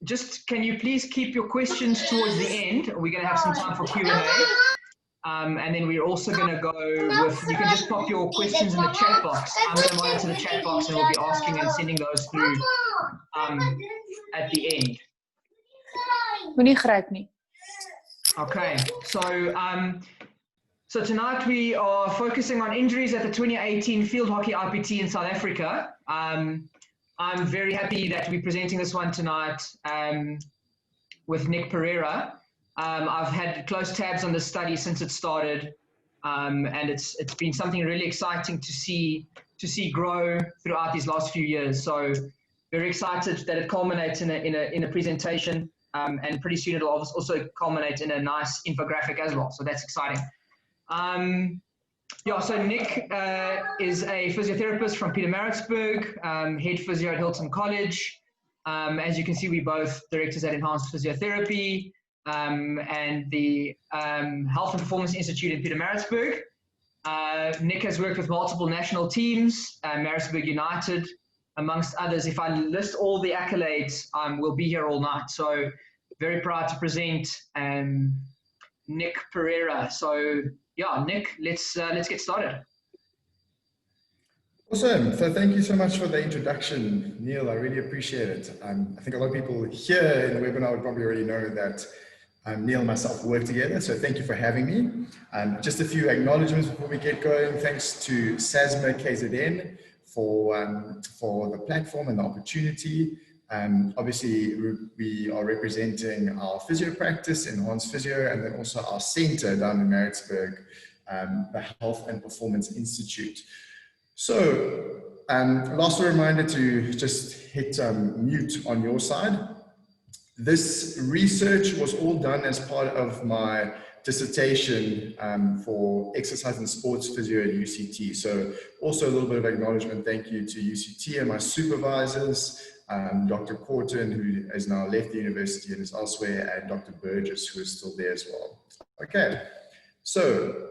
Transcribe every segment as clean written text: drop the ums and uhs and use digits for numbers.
Just can you please keep your questions towards the end? We're going to have some time for Q&A. And then we're also going to go with, you can just pop your questions in the chat box. I'm going to monitor the chat box and we'll be asking and sending those through at the end. Okay, so tonight we are focusing on injuries at the 2018 Field Hockey IPT in South Africa. I'm very happy that we're presenting this one tonight with Nick Pereira. I've had close tabs on this study since it started, and it's been something really exciting to see grow throughout these last few years. So very excited that it culminates in a presentation, and pretty soon it'll also culminate in a nice infographic as well. So that's exciting. Yeah, so Nick is a physiotherapist from Pietermaritzburg, head physio at Hilton College. As you can see, we're both directors at Enhanced Physiotherapy and the Health and Performance Institute in Pietermaritzburg. Nick has worked with multiple national teams, Maritzburg United, amongst others. If I list all the accolades, we'll be here all night. So very proud to present Nick Pereira. So yeah, Nick, let's get started. Awesome. So thank you so much for the introduction, Neil. I really appreciate it. I think a lot of people here in the webinar would probably already know that Neil and myself work together. So thank you for having me. Just a few acknowledgements before we get going. Thanks to SASMA KZN for the platform and the opportunity. Obviously, we are representing our physio practice, Enhanced Physio, and then also our center down in Maritzburg, the Health and Performance Institute. So, last reminder to just hit mute on your side. This research was all done as part of my dissertation for exercise and sports physio at UCT. So also a little bit of acknowledgement, thank you to UCT and my supervisors, Dr. Corton, who has now left the university and is elsewhere, and Dr. Burgess, who is still there as well. Okay, so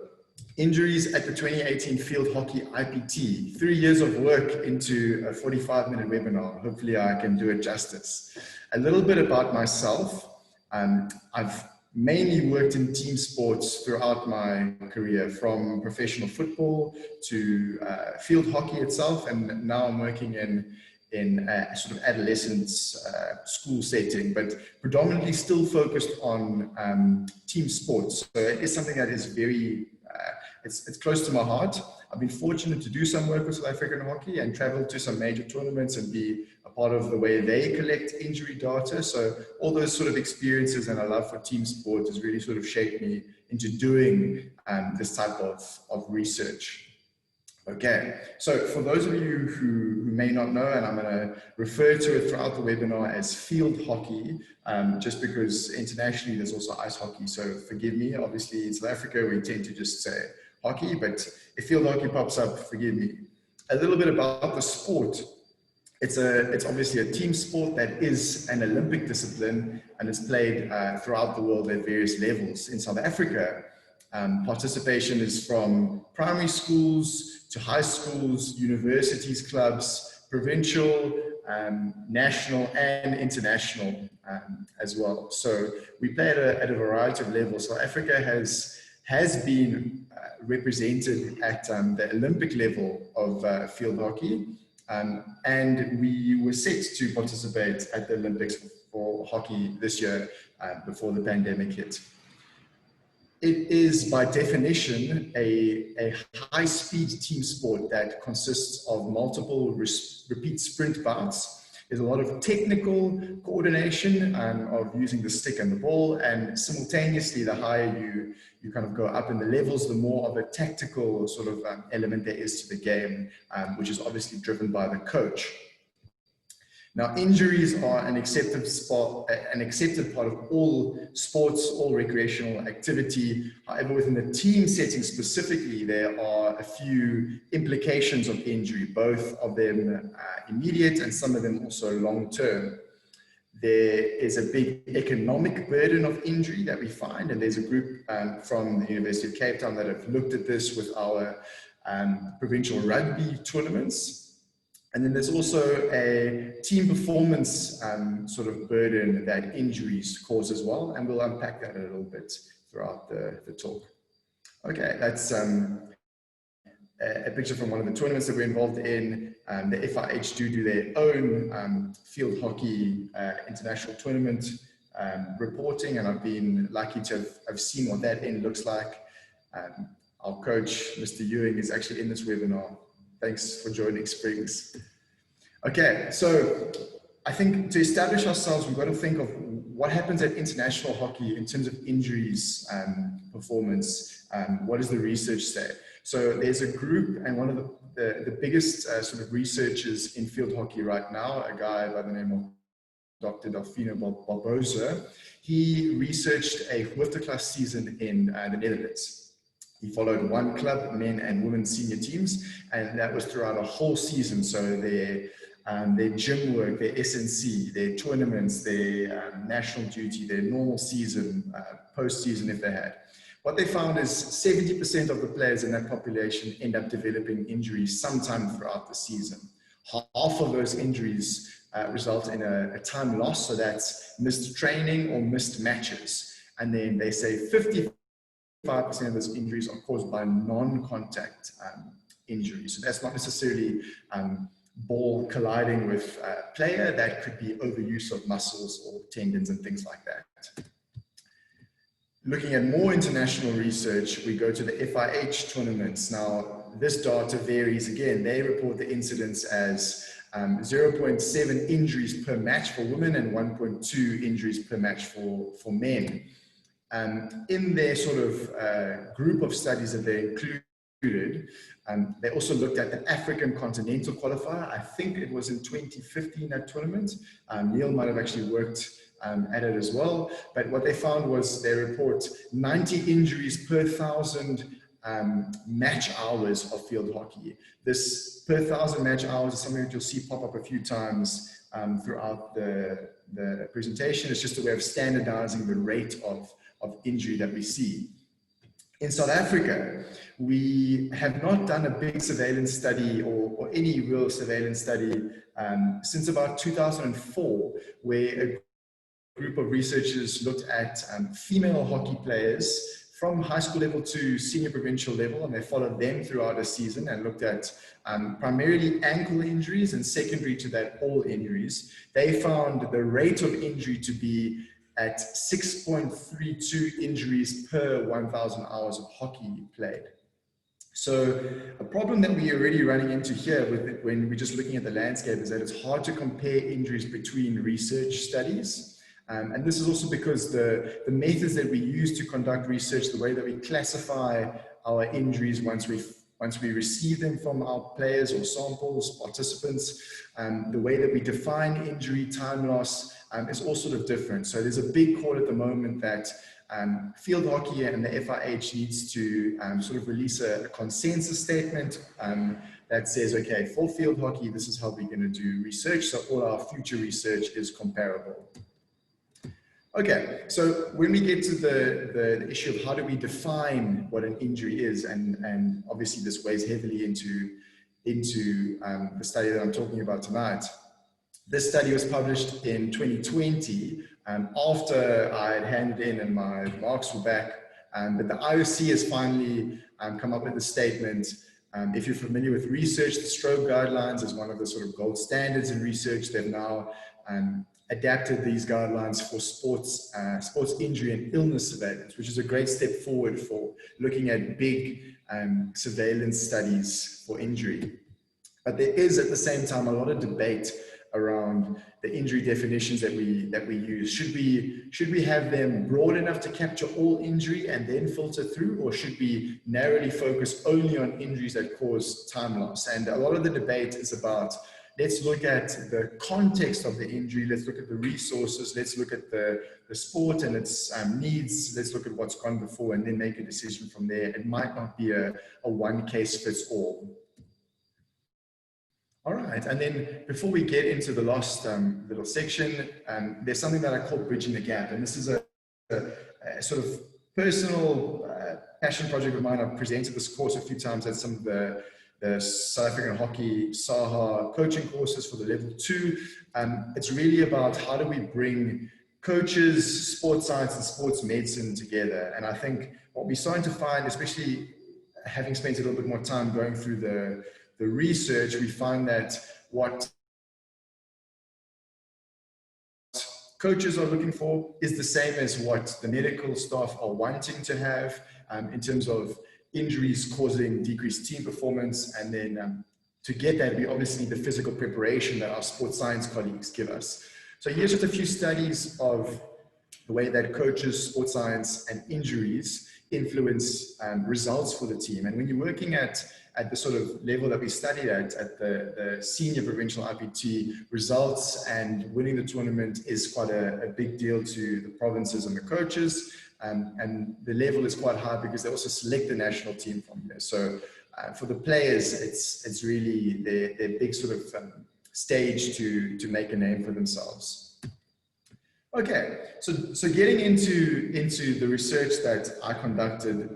injuries at the 2018 Field Hockey IPT. 3 years of work into a 45-minute webinar. Hopefully I can do it justice. A little bit about myself. I've mainly worked in team sports throughout my career, from professional football to field hockey itself, and now I'm working in a sort of adolescence school setting, but predominantly still focused on team sports. So it is something that is very, it's close to my heart. I've been fortunate to do some work with South African hockey and travel to some major tournaments and be a part of the way they collect injury data. So all those sort of experiences and a love for team sport has really sort of shaped me into doing this type of research. Okay, so for those of you who may not know, and I'm going to refer to it throughout the webinar as field hockey, just because internationally there's also ice hockey, so forgive me. Obviously in South Africa we tend to just say hockey, but if field hockey pops up, forgive me. A little bit about the sport. It's obviously a team sport that is an Olympic discipline, and it's played throughout the world at various levels. In South Africa, participation is from primary schools to high schools, universities, clubs, provincial, national and international as well. So we play at a variety of levels. South Africa has been represented at the Olympic level of field hockey, and we were set to participate at the Olympics for hockey this year before the pandemic hit. It is by definition a high-speed team sport that consists of multiple repeat sprint bouts. There's a lot of technical coordination of using the stick and the ball, and simultaneously, the higher you kind of go up in the levels, the more of a tactical sort of element there is to the game, which is obviously driven by the coach. Now, injuries are an accepted part of all sports, all recreational activity. However, within the team setting specifically, there are a few implications of injury, both of them immediate and some of them also long-term. There is a big economic burden of injury that we find, and there's a group from the University of Cape Town that have looked at this with our provincial rugby tournaments. And then there's also a team performance sort of burden that injuries cause as well. And we'll unpack that a little bit throughout the talk. Okay, that's a picture from one of the tournaments that we're involved in. The FIH do their own field hockey international tournament reporting, and I've been lucky to have seen what that end looks like. Our coach, Mr. Ewing, is actually in this webinar. Thanks for joining, Springs. Okay, so I think to establish ourselves, we've got to think of what happens at international hockey in terms of injuries, performance. What does the research say? So there's a group, and one of the biggest sort of researchers in field hockey right now, a guy by the name of Dr. Delfino Barbosa. He researched a Hoofdklasse season in the Netherlands. He followed one club, men and women senior teams, and that was throughout a whole season. So their gym work, their SNC, their tournaments, their national duty, their normal season, post-season if they had. What they found is 70% of the players in that population end up developing injuries sometime throughout the season. Half of those injuries result in a time loss, so that's missed training or missed matches. And then they say 55% of those injuries are caused by non-contact injuries. So that's not necessarily ball colliding with a player, that could be overuse of muscles or tendons and things like that. Looking at more international research, we go to the FIH tournaments. Now, this data varies again. They report the incidence as 0.7 injuries per match for women and 1.2 injuries per match for men. In their sort of group of studies that they included, they also looked at the African Continental Qualifier. I think it was in 2015, that tournament. Neil might have actually worked at it as well. But what they found was they report 90 injuries per 1,000 match hours of field hockey. This per 1,000 match hours is something that you'll see pop up a few times throughout the presentation. It's just a way of standardizing the rate of injury that we see. In South Africa, we have not done a big surveillance study or any real surveillance study since about 2004, where a group of researchers looked at female hockey players from high school level to senior provincial level, and they followed them throughout a season and looked at primarily ankle injuries, and secondary to that, all injuries. They found the rate of injury to be at 6.32 injuries per 1,000 hours of hockey played. So a problem that we're already running into here when we're just looking at the landscape is that it's hard to compare injuries between research studies. And this is also because the methods that we use to conduct research, the way that we classify our injuries once we receive them from our players or samples, participants, the way that we define injury, time loss, is all sort of different. So there's a big call at the moment that field hockey and the FIH needs to sort of release a consensus statement that says, okay, for field hockey, this is how we're going to do research, so all our future research is comparable. Okay, so when we get to the issue of how do we define what an injury is, and obviously this weighs heavily into the study that I'm talking about tonight. This study was published in 2020 after I had handed in and my marks were back, but the IOC has finally come up with a statement. If you're familiar with research, the stroke guidelines is one of the sort of gold standards in research. They've now adapted these guidelines for sports injury and illness surveillance, which is a great step forward for looking at big surveillance studies for injury. But there is at the same time a lot of debate around the injury definitions that we use. Should we have them broad enough to capture all injury and then filter through, or should we narrowly focus only on injuries that cause time loss? And a lot of the debate is about, let's look at the context of the injury, let's look at the resources, let's look at the sport and its needs, let's look at what's gone before and then make a decision from there. It might not be a one case fits all. All right, and then before we get into the last little section, there's something that I call bridging the gap, and this is a sort of personal passion project of mine. I've presented this course a few times at some of the the South African Hockey SAHA coaching courses for the level 2. It's really about how do we bring coaches, sports science and sports medicine together. And I think what we're starting to find, especially having spent a little bit more time going through the research, we find that what coaches are looking for is the same as what the medical staff are wanting to have, in terms of injuries causing decreased team performance. And then to get that, we obviously need the physical preparation that our sports science colleagues give us. So here's just a few studies of the way that coaches, sports science, and injuries influence results for the team. And when you're working at the sort of level that we studied at the senior provincial IPT, results and winning the tournament is quite a big deal to the provinces and the coaches. And the level is quite high because they also select the national team from there. So for the players, it's really their big sort of stage to make a name for themselves. Okay, so getting into the research that I conducted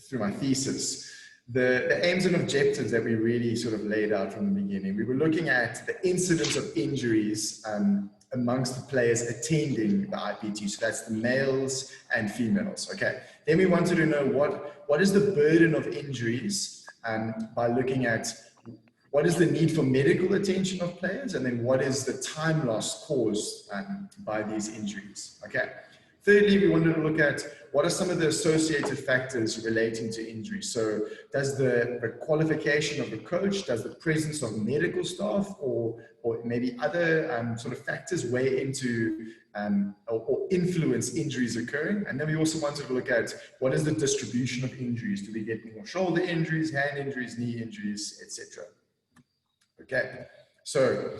through my thesis, the aims and objectives that we really sort of laid out from the beginning. We were looking at the incidence of injuries amongst the players attending the IPT. So that's the males and females. Okay. Then we wanted to know what is the burden of injuries by looking at what is the need for medical attention of players, and then what is the time loss caused by these injuries. Okay. Thirdly, we wanted to look at what are some of the associated factors relating to injury. So does the qualification of the coach, does the presence of medical staff or maybe other sort of factors weigh into or influence injuries occurring? And then we also wanted to look at what is the distribution of injuries. Do we get more shoulder injuries, hand injuries, knee injuries, etc.? Okay, so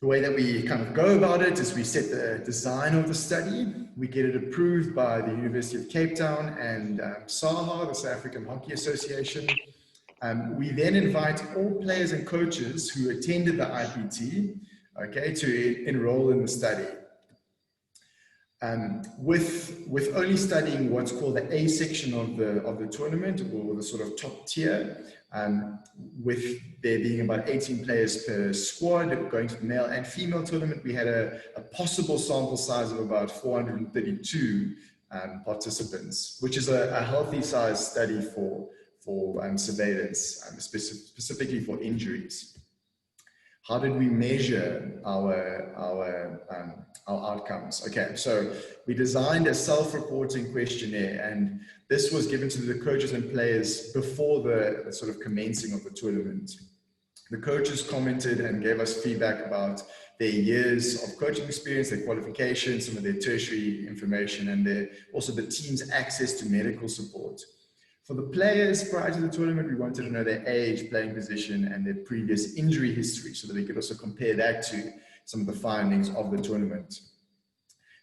the way that we kind of go about it is we set the design of the study, we get it approved by the University of Cape Town and SAHA, the South African Hockey Association. We then invite all players and coaches who attended the IPT, okay, to enroll in the study. With only studying what's called the A section of the tournament, or the sort of top tier, with there being about 18 players per squad going to the male and female tournament, we had a possible sample size of about 432 participants, which is a healthy size study for surveillance, specifically for injuries. How did we measure our outcomes? Okay, so we designed a self-reporting questionnaire, and this was given to the coaches and players before the sort of commencing of the tournament. The coaches commented and gave us feedback about their years of coaching experience, their qualifications, some of their tertiary information, and also the team's access to medical support. For the players prior to the tournament, we wanted to know their age, playing position, and their previous injury history so that we could also compare that to some of the findings of the tournament.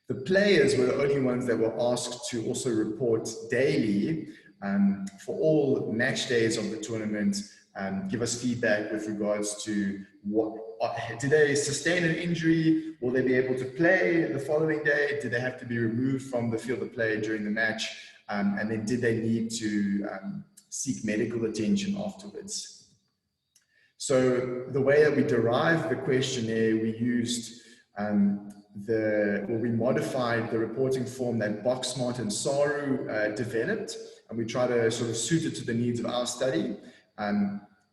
The players were the only ones that were asked to also report daily for all match days of the tournament, give us feedback with regards to did they sustain an injury? Will they be able to play the following day? Did they have to be removed from the field of play during the match? And then did they need to seek medical attention afterwards? So the way that we derived the questionnaire, we used we modified the reporting form that Boxmart and Saru developed, and we tried to sort of suit it to the needs of our study.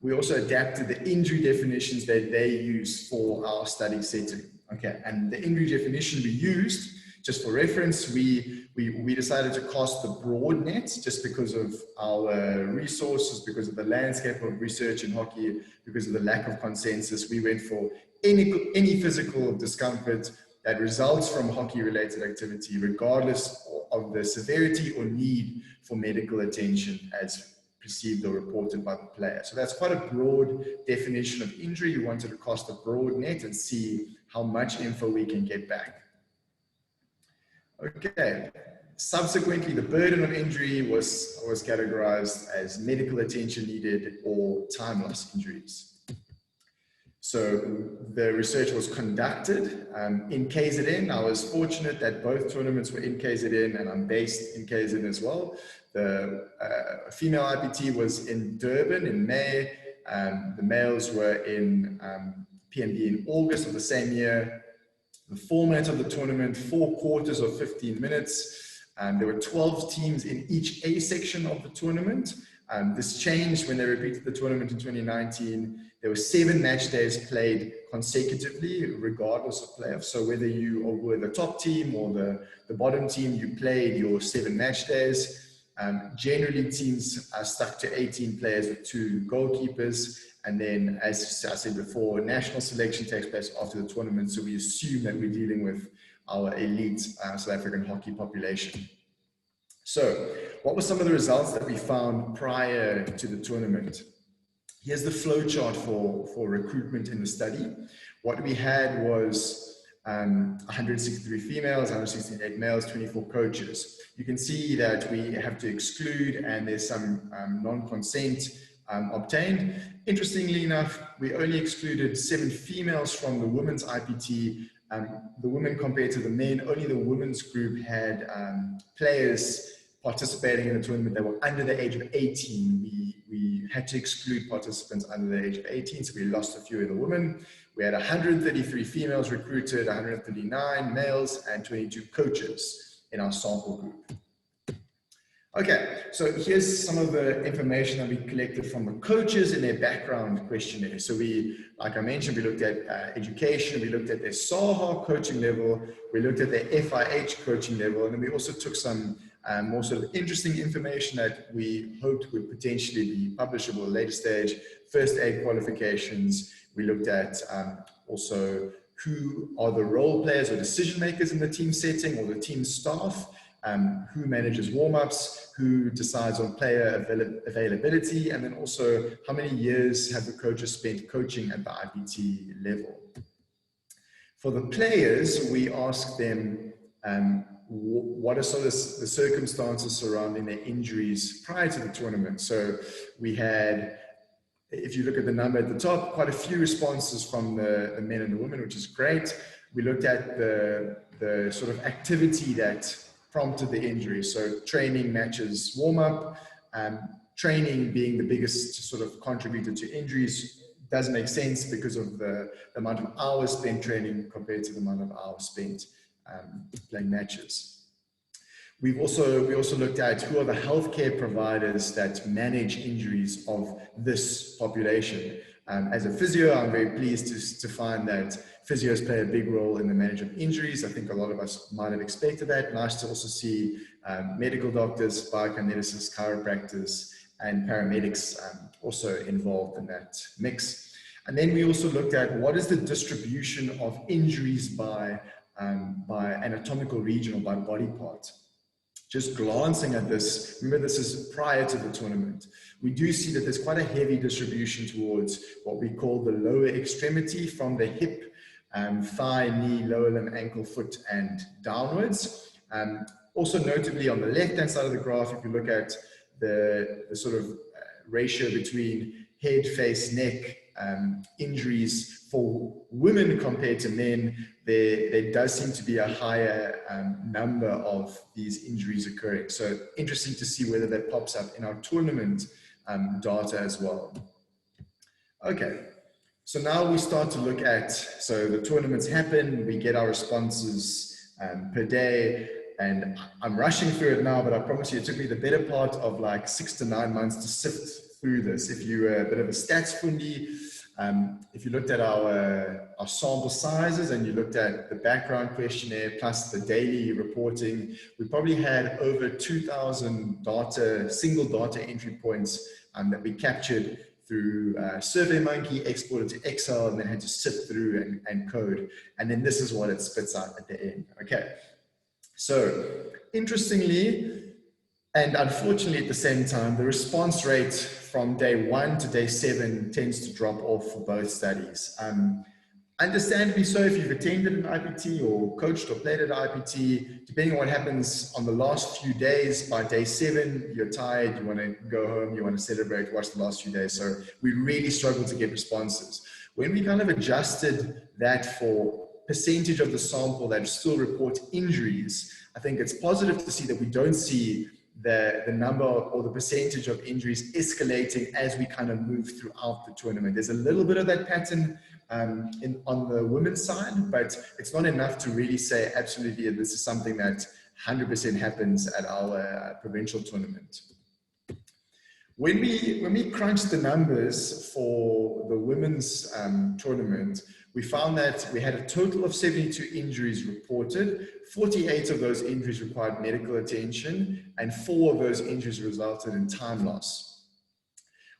We also adapted the injury definitions that they use for our study setting. Okay, and the injury definition we used, just for reference, we decided to cast the broad net just because of our resources, because of the landscape of research in hockey, because of the lack of consensus. We went for any physical discomfort that results from hockey-related activity, regardless of the severity or need for medical attention as perceived or reported by the player. So that's quite a broad definition of injury. We wanted to cast a broad net and see how much info we can get back. Okay, subsequently, the burden of injury was categorized as medical attention needed or time loss injuries. So the research was conducted in KZN. I was fortunate that both tournaments were in KZN, and I'm based in KZN as well. The female IPT was in Durban in May. The males were in PNB in August of the same year. The format of the tournament, 4 quarters of 15 minutes. There were 12 teams in each A section of the tournament. This changed when they repeated the tournament in 2019. There were 7 match days played consecutively, regardless of playoffs. So whether you were the top team or the bottom team, you played your 7 match days. Generally, teams are stuck to 18 players with 2 goalkeepers. And then, as I said before, national selection takes place after the tournament. So we assume that we're dealing with our elite South African hockey population. So what were some of the results that we found prior to the tournament? Here's the flow chart for recruitment in the study. What we had was 163 females, 168 males, 24 coaches. You can see that we have to exclude, and there's some non-consent obtained. Interestingly enough, we only excluded 7 females from the women's IPT. The women compared to the men, only the women's group had players participating in the tournament that were under the age of 18. We had to exclude participants under the age of 18, so we lost a few of the women. We had 133 females recruited, 139 males, and 22 coaches in our sample group. Okay, so here's some of the information that we collected from the coaches in their background questionnaire. So like I mentioned, we looked at education, we looked at their SAHA coaching level, we looked at their FIH coaching level, and then we also took some more sort of interesting information that we hoped would potentially be publishable at a later stage. First aid qualifications. We looked at also who are the role players or decision makers in the team setting or the team staff. Who manages warm-ups, who decides on player availability, and then also how many years have the coaches spent coaching at the IPT level. For the players, we asked them what are sort of the circumstances surrounding their injuries prior to the tournament. So we had, if you look at the number at the top, quite a few responses from the men and the women, which is great. We looked at the sort of activity that prompted the injury. So training, matches, warm-up, training being the biggest sort of contributor to injuries. Does make sense because of the amount of hours spent training compared to the amount of hours spent playing matches. We also looked at who are the healthcare providers that manage injuries of this population. As a physio, I'm very pleased to find that physios play a big role in the management of injuries. I think a lot of us might have expected that. Nice to also see medical doctors, biokineticists, chiropractors, and paramedics also involved in that mix. And then we also looked at what is the distribution of injuries by anatomical region or by body part. Just glancing at this, remember this is prior to the tournament, we do see that there's quite a heavy distribution towards what we call the lower extremity from the hip, thigh, knee, lower limb, ankle, foot, and downwards. Also notably on the left-hand side of the graph, if you look at the sort of ratio between head, face, neck injuries for women compared to men, there does seem to be a higher number of these injuries occurring. So interesting to see whether that pops up in our tournament data as well. Okay, so now we start to look at, so the tournaments happen, we get our responses per day, and I'm rushing through it now, but I promise you it took me the better part of like 6 to 9 months to sift through this. If you were a bit of a stats fundy, if you looked at our sample sizes and you looked at the background questionnaire plus the daily reporting, we probably had over 2,000 single data entry points that we captured through SurveyMonkey, exported to Excel, and then had to sift through and code. And then this is what it spits out at the end. Okay, so interestingly, and unfortunately at the same time, the response rate from day 1 to day 7 tends to drop off for both studies. Understandably so, if you've attended an IPT or coached or played at IPT, depending on what happens on the last few days, by day 7, you're tired, you want to go home, you want to celebrate, watch the last few days. So we really struggle to get responses. When we kind of adjusted that for percentage of the sample that still report injuries, I think it's positive to see that we don't see the number or the percentage of injuries escalating as we kind of move throughout the tournament. There's a little bit of that pattern on the women's side, but it's not enough to really say absolutely this is something that 100% happens at our provincial tournament. When we crunched the numbers for the women's tournament, we found that we had a total of 72 injuries reported. 48 of those injuries required medical attention, and 4 of those injuries resulted in time loss.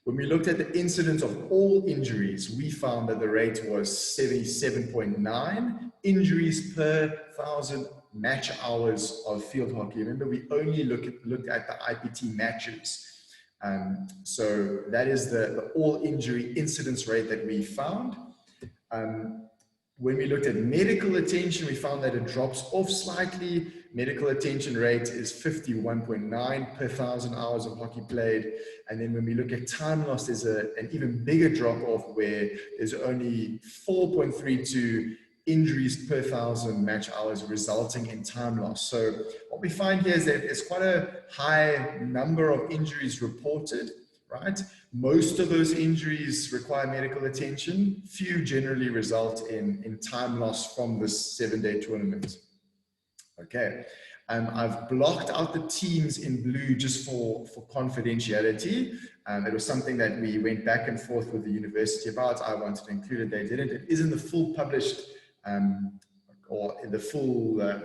When we looked at the incidence of all injuries, we found that the rate was 77.9 injuries per 1,000 match hours of field hockey. Remember, we only looked at the IPT matches. So that is the all injury incidence rate that we found. When we looked at medical attention, we found that it drops off slightly. Medical attention rate is 51.9 per 1,000 hours of hockey played. And then when we look at time loss, there's an even bigger drop off where there's only 4.32 injuries per 1,000 match hours resulting in time loss. So what we find here is that it's quite a high number of injuries reported, right? Most of those injuries require medical attention. Few generally result in time loss from this 7-day tournament. Okay, I've blocked out the teams in blue just for confidentiality. It was something that we went back and forth with the university about. I wanted to include it, they didn't. It is in the full published or in the full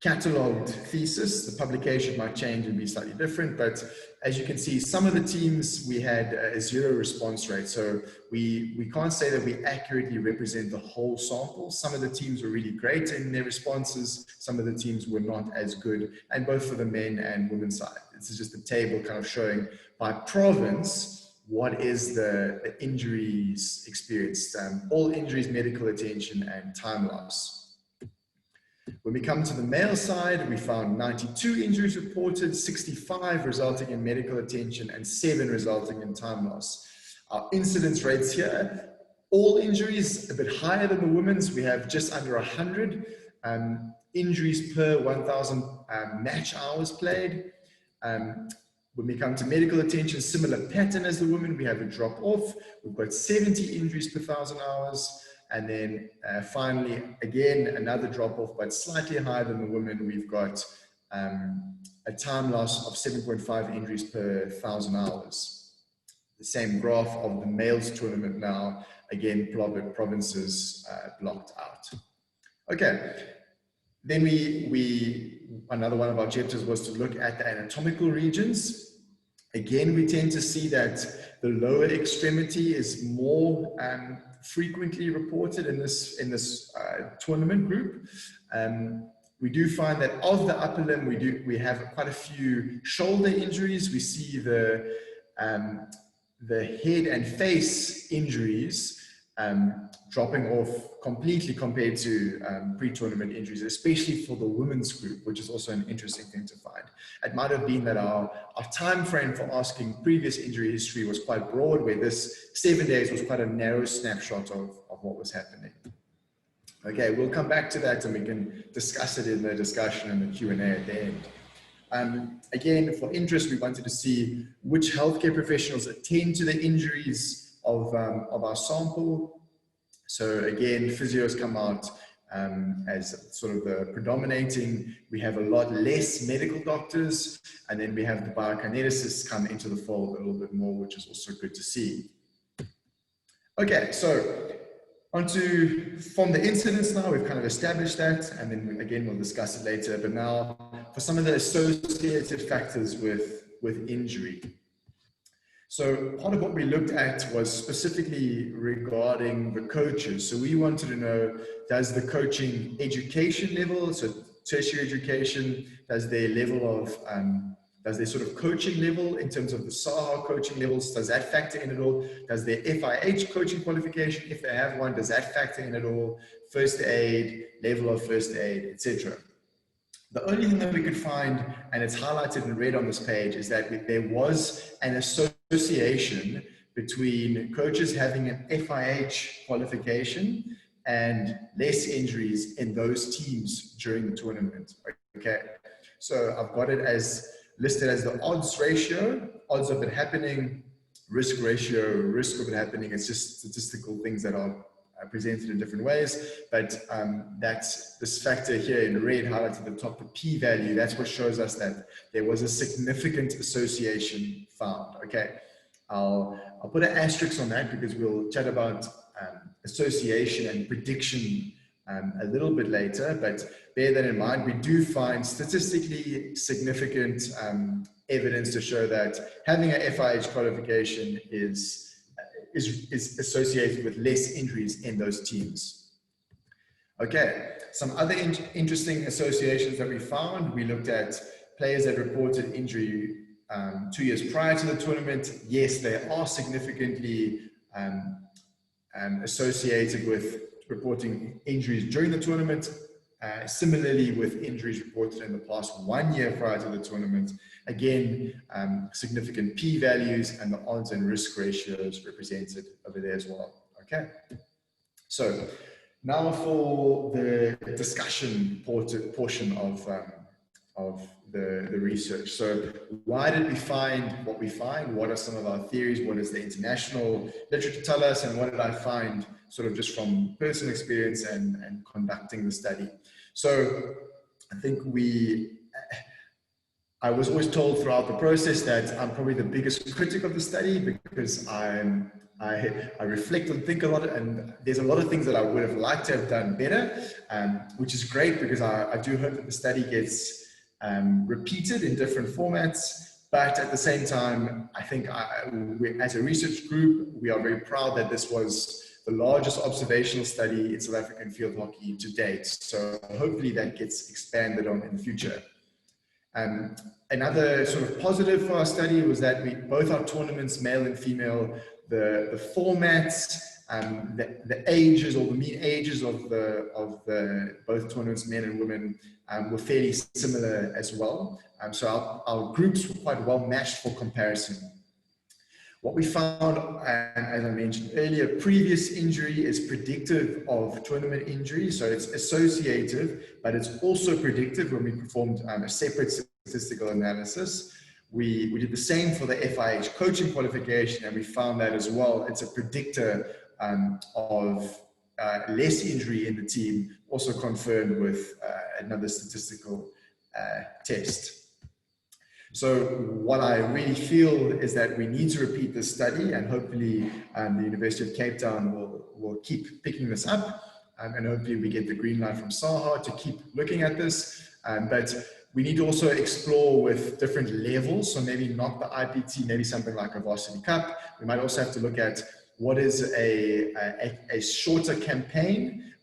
catalogued thesis. The publication might change and be slightly different, but as you can see, some of the teams we had a 0 response rate. So we can't say that we accurately represent the whole sample. Some of the teams were really great in their responses. Some of the teams were not as good, and both for the men and women's side. This is just a table kind of showing by province what is the injuries experienced, all injuries, medical attention, and time loss. When we come to the male side, we found 92 injuries reported, 65 resulting in medical attention, and 7 resulting in time loss. Our incidence rates here, all injuries a bit higher than the women's. We have just under 100 injuries per 1,000 match hours played. When we come to medical attention, similar pattern as the women, we have a drop off. We've got 70 injuries per 1,000 hours. And then finally, again, another drop off, but slightly higher than the women. We've got a time loss of 7.5 injuries per 1,000 hours. The same graph of the males tournament now, again, provinces blocked out. Okay, then another one of our objectives was to look at the anatomical regions. Again, we tend to see that the lower extremity is more frequently reported in this tournament group. We do find that of the upper limb, we have quite a few shoulder injuries. We see the head and face injuries dropping off completely compared to pre-tournament injuries, especially for the women's group, which is also an interesting thing to find. It might have been that our time frame for asking previous injury history was quite broad, where this 7 days was quite a narrow snapshot of what was happening. Okay, we'll come back to that and we can discuss it in the discussion and the Q&A at the end. Again, for interest, we wanted to see which healthcare professionals attend to the injuries of our sample. So again, physios come out as sort of the predominating. We have a lot less medical doctors, and then we have the biokineticists come into the fold a little bit more, which is also good to see. Okay, so from the incidents now, we've kind of established that, and then again, we'll discuss it later, but now for some of the associated factors with injury. So part of what we looked at was specifically regarding the coaches. So we wanted to know, does the coaching education level, so tertiary education, does their level of, does their sort of coaching level in terms of the SAHA coaching levels, does that factor in at all? Does their FIH coaching qualification, if they have one, does that factor in at all? First aid, level of first aid, etc. The only thing that we could find, and it's highlighted in red on this page, is that there was an association between coaches having an FIH qualification and less injuries in those teams during the tournament. Okay, so I've got it as listed as the odds ratio, odds of it happening, risk ratio, risk of it happening. It's just statistical things that are presented in different ways, but that's this factor here in red highlighted at the top, the p-value. That's what shows us that there was a significant association found. Okay, I'll put an asterisk on that because we'll chat about association and prediction a little bit later, but bear that in mind. We do find statistically significant evidence to show that having an FIH qualification is associated with less injuries in those teams. Okay, some other interesting associations that we found. We looked at players that reported injury 2 years prior to the tournament. Yes, they are significantly associated with reporting injuries during the tournament. Similarly with injuries reported in the past 1 year prior to the tournament. Again, significant p-values and the odds and risk ratios represented over there as well. Okay, so now for the discussion portion of the research. So why did we find what we find? What are some of our theories? What does the international literature tell us? And what did I find sort of just from personal experience and conducting the study? So I think I was always told throughout the process that I'm probably the biggest critic of the study because I reflect and think a lot, and there's a lot of things that I would have liked to have done better, which is great because I do hope that the study gets repeated in different formats. But at the same time, I think as a research group, we are very proud that this was the largest observational study in South African field hockey to date. So hopefully that gets expanded on in the future. Another sort of positive for our study was that both our tournaments, male and female, the formats, the ages or the mean ages of both tournaments, men and women, were fairly similar as well. So our groups were quite well matched for comparison. What we found, as I mentioned earlier, previous injury is predictive of tournament injury. So it's associative, but it's also predictive. When we performed a separate statistical analysis, we did the same for the FIH coaching qualification, and we found that as well. It's a predictor of less injury in the team, also confirmed with another statistical test. So what I really feel is that we need to repeat this study, and hopefully the University of Cape Town will keep picking this up, and hopefully we get the green light from SAHA to keep looking at this. But we need to also explore with different levels, so maybe not the IPT, maybe something like a varsity cup. We might also have to look at what is a shorter campaign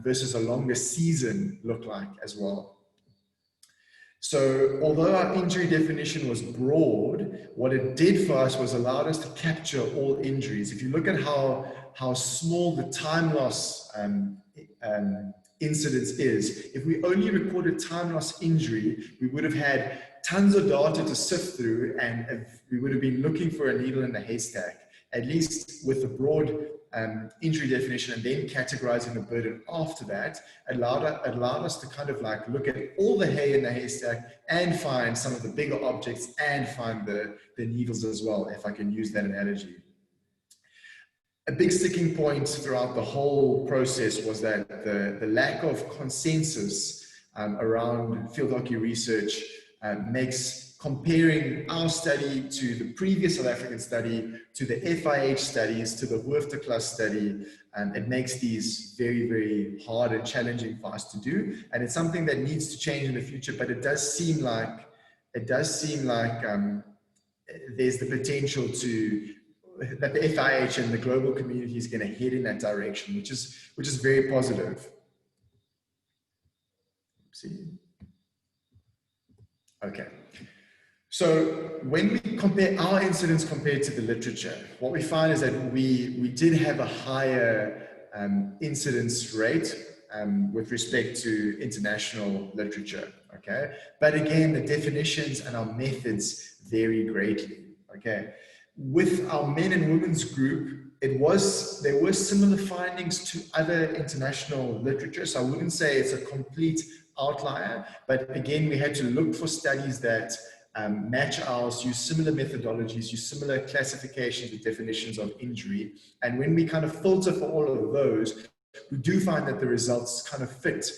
versus a longer season look like as well. So although our injury definition was broad, what it did for us was allowed us to capture all injuries. If you look at how small the time loss incidence is, if we only recorded time loss injury, we would have had tons of data to sift through, and we would have been looking for a needle in a haystack. At least with the broad injury definition and then categorizing the burden after that, allowed us to kind of like look at all the hay in the haystack and find some of the bigger objects and find the needles as well, if I can use that analogy. A big sticking point throughout the whole process was that the lack of consensus around field hockey research makes comparing our study to the previous South African study, to the FIH studies, to the Hoofdklasse study, it makes these very, very hard and challenging for us to do. And it's something that needs to change in the future, but it does seem like there's the potential that the FIH and the global community is going to head in that direction, which is very positive. See? Okay. So when we compare our incidents compared to the literature, what we find is that we did have a higher incidence rate with respect to international literature, okay? But again, the definitions and our methods vary greatly, okay? with our men and women's group, there were similar findings to other international literature. So I wouldn't say it's a complete outlier, but again, we had to look for studies that match ours, use similar methodologies, use similar classifications and definitions of injury. And when we kind of filter for all of those, we do find that the results kind of fit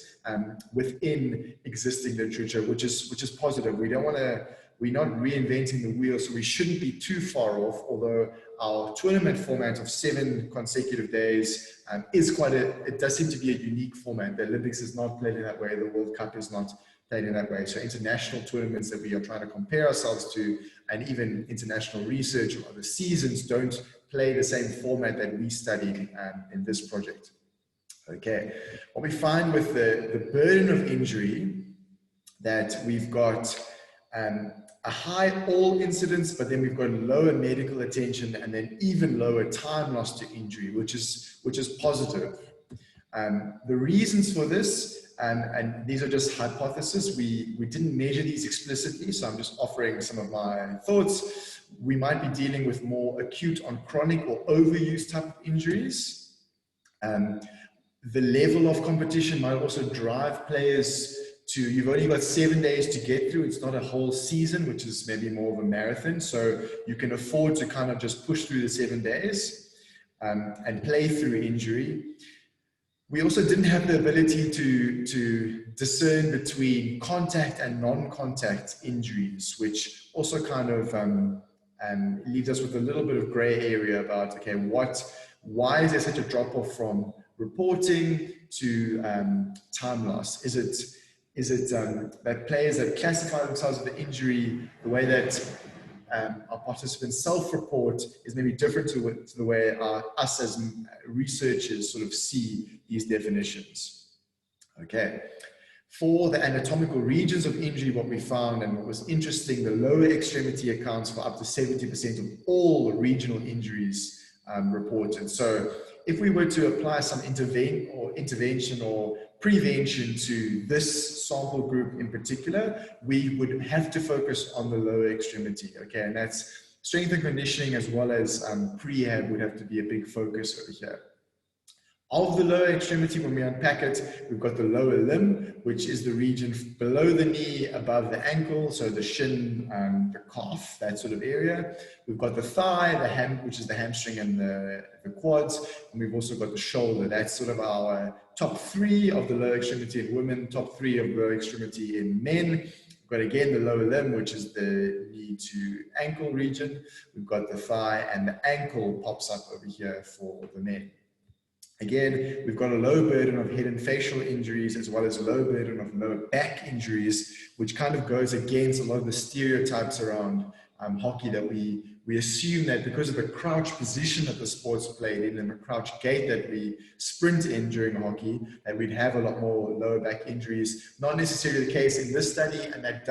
within existing literature, which is positive. We're not reinventing the wheel, so we shouldn't be too far off, although our tournament format of 7 consecutive days it does seem to be a unique format. The Olympics is not played in that way, the World Cup is not played in that way. So international tournaments that we are trying to compare ourselves to, and even international research or other seasons, don't play the same format that we studied in this project. Okay, what we find with the burden of injury, that we've got a high all incidence, but then we've got lower medical attention and then even lower time loss to injury, which is positive. The reasons for this, and these are just hypotheses, we didn't measure these explicitly, so I'm just offering some of my thoughts. We might be dealing with more acute on chronic or overuse type of injuries. The level of competition might also drive players to, you've only got 7 days to get through. It's not a whole season, which is maybe more of a marathon. So you can afford to kind of just push through the 7 days and play through injury. We also didn't have the ability to discern between contact and non-contact injuries, which also kind of leaves us with a little bit of gray area about, okay, why is there such a drop-off from reporting to time loss? Is it that players that classify themselves with the injury, the way that our participants self-report is maybe different to the way us as researchers sort of see these definitions? Okay. For the anatomical regions of injury, what we found, and what was interesting, the lower extremity accounts for up to 70% of all regional injuries reported. So if we were to apply some intervention or prevention to this sample group in particular, we would have to focus on the lower extremity, okay? And that's strength and conditioning as well as prehab would have to be a big focus over here. Of the lower extremity, when we unpack it, we've got the lower limb, which is the region below the knee, above the ankle, so the shin, the calf, that sort of area. We've got the thigh, which is the hamstring and the quads, and we've also got the shoulder. That's sort of our top 3 of the lower extremity in women, top 3 of lower extremity in men. We've got again the lower limb, which is the knee to ankle region. We've got the thigh, and the ankle pops up over here for the men. Again, we've got a low burden of head and facial injuries, as well as a low burden of lower back injuries, which kind of goes against a lot of the stereotypes around hockey, that we assume that because of the crouch position that the sport's played in and the crouch gait that we sprint in during hockey, that we'd have a lot more lower back injuries. Not necessarily the case in this study, and that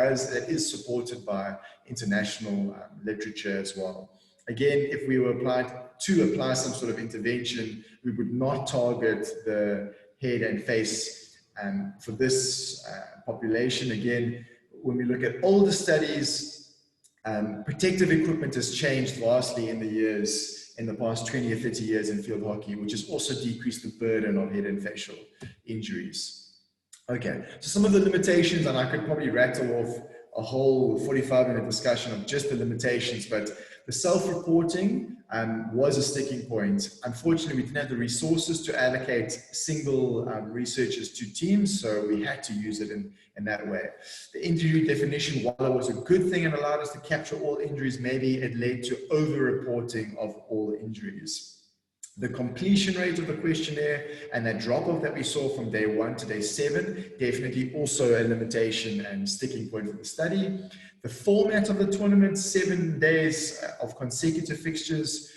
is supported by international literature as well. Again, if we were to apply some sort of intervention, we would not target the head and face for this population. Again, when we look at older studies, protective equipment has changed vastly in the past 20 or 30 years in field hockey, which has also decreased the burden of head and facial injuries. Okay, so some of the limitations, and I could probably rattle off a whole 45-minute discussion of just the limitations, but the self-reporting was a sticking point. Unfortunately, we didn't have the resources to allocate single researchers to teams, so we had to use it in that way. The injury definition, while it was a good thing and allowed us to capture all injuries, maybe it led to over-reporting of all injuries. The completion rate of the questionnaire and that drop-off that we saw from day 1 to day 7, definitely also a limitation and sticking point for the study. The format of the tournament, 7 days of consecutive fixtures,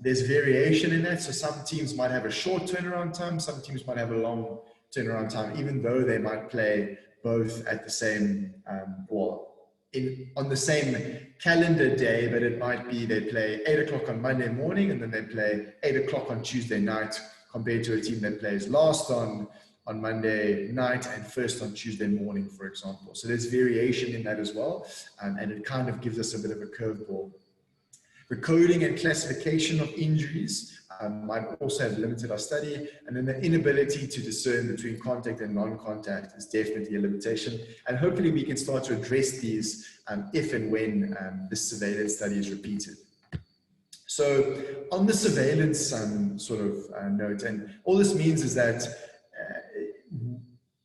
there's variation in that. So some teams might have a short turnaround time, some teams might have a long turnaround time, even though they might play both at the same, on the same calendar day, but it might be they play 8 o'clock on Monday morning and then they play 8 o'clock on Tuesday night, compared to a team that plays last on Monday night and first on Tuesday morning, for example. So there's variation in that as well, and it kind of gives us a bit of a curveball. The coding and classification of injuries might also have limited our study, and then the inability to discern between contact and non-contact is definitely a limitation, and hopefully we can start to address these if and when this surveillance study is repeated. So on the surveillance note, and all this means is that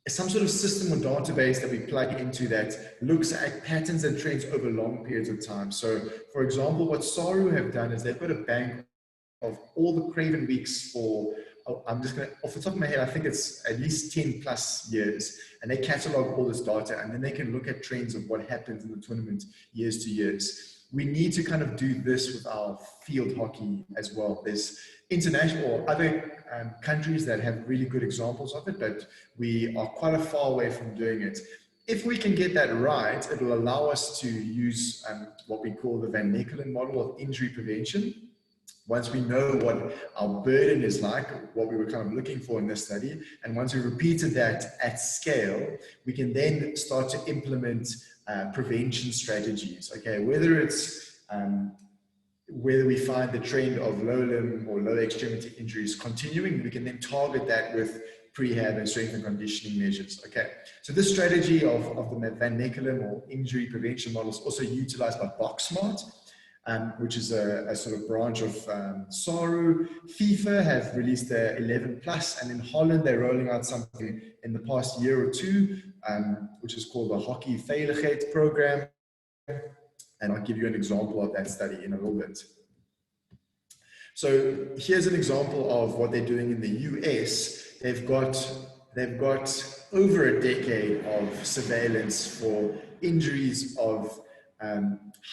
some sort of system or database that we plug into that looks at patterns and trends over long periods of time. So for example, what SARU have done is they've got a bank of all the Craven weeks for, I'm just going to, off the top of my head, I think it's at least 10 plus years, and they catalog all this data, and then they can look at trends of what happens in the tournament years to years. We need to kind of do this with our field hockey as well. There's international or other countries that have really good examples of it, but we are quite a far away from doing it. If we can get that right, it will allow us to use what we call the Van Mechelen model of injury prevention. Once we know what our burden is like, what we were kind of looking for in this study, and once we repeated that at scale, we can then start to implement prevention strategies. Okay, whether it's whether we find the trend of low limb or low extremity injuries continuing, we can then target that with prehab and strength and conditioning measures. Okay, so this strategy of the Van Mechelen or injury prevention model is also utilized by BoxSmart, which is a sort of branch of SARU. FIFA have released their 11 plus, and in Holland they're rolling out something in the past year or two, which is called the Hockey Veiligheid program. And I'll give you an example of that study in a little bit. So here's an example of what they're doing in the US. They've got over a decade of surveillance for injuries of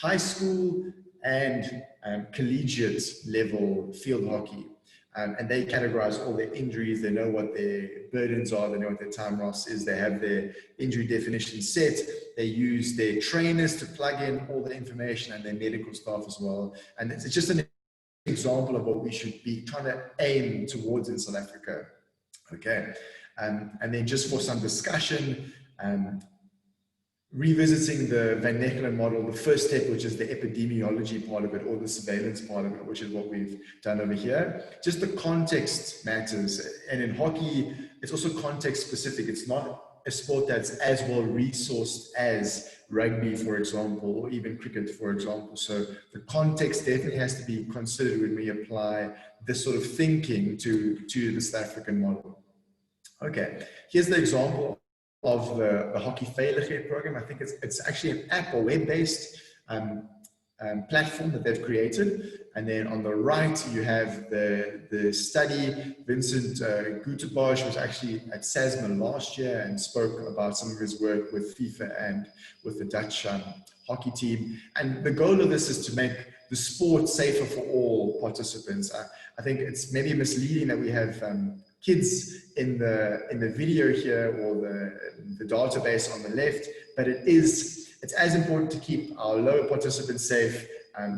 high school and collegiate level field hockey. And they categorize all their injuries. They know what their burdens are. They know what their time loss is. They have their injury definition set. They use their trainers to plug in all the information and their medical staff as well. And it's just an example of what we should be trying to aim towards in South Africa. Okay. And then just for some discussion, revisiting the Van Mechelen model, the first step, which is the epidemiology part of it, or the surveillance part of it, which is what we've done over here. Just the context matters. And in hockey, it's also context specific. It's not a sport that's as well resourced as rugby, for example, or even cricket, for example. So the context definitely has to be considered when we apply this sort of thinking to the South African model. Okay, here's the example of the Hockey Veiligheid program. I think it's actually an app or web-based platform that they've created. And then on the right, you have the study. Vincent Guterbosch was actually at SASMA last year and spoke about some of his work with FIFA and with the Dutch hockey team. And the goal of this is to make the sport safer for all participants. I think it's maybe misleading that we have kids in the video here, or the database on the left, but it's as important to keep our lower participants safe,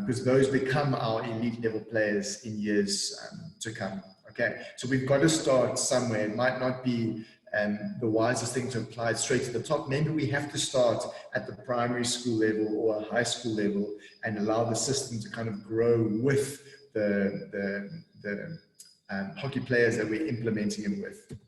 because those become our elite level players in years to come. Okay, so we've got to start somewhere. It might not be the wisest thing to apply it straight to the top. Maybe we have to start at the primary school level or a high school level and allow the system to kind of grow with the hockey players that we're implementing it with.